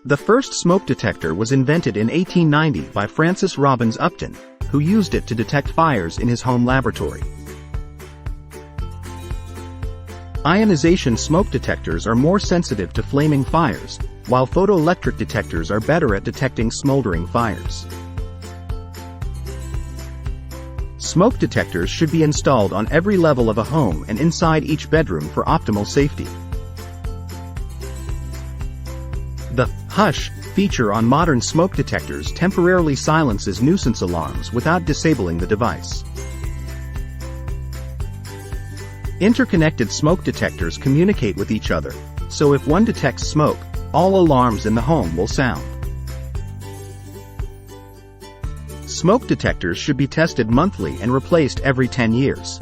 The first smoke detector was invented in 1890 by Francis Robbins Upton, who used it to detect fires in his home laboratory. Ionization smoke detectors are more sensitive to flaming fires, while photoelectric detectors are better at detecting smoldering fires. Smoke detectors should be installed on every level of a home and inside each bedroom for optimal safety. The "hush" feature on modern smoke detectors temporarily silences nuisance alarms without disabling the device. Interconnected smoke detectors communicate with each other, so if one detects smoke, all alarms in the home will sound. Smoke detectors should be tested monthly and replaced every 10 years.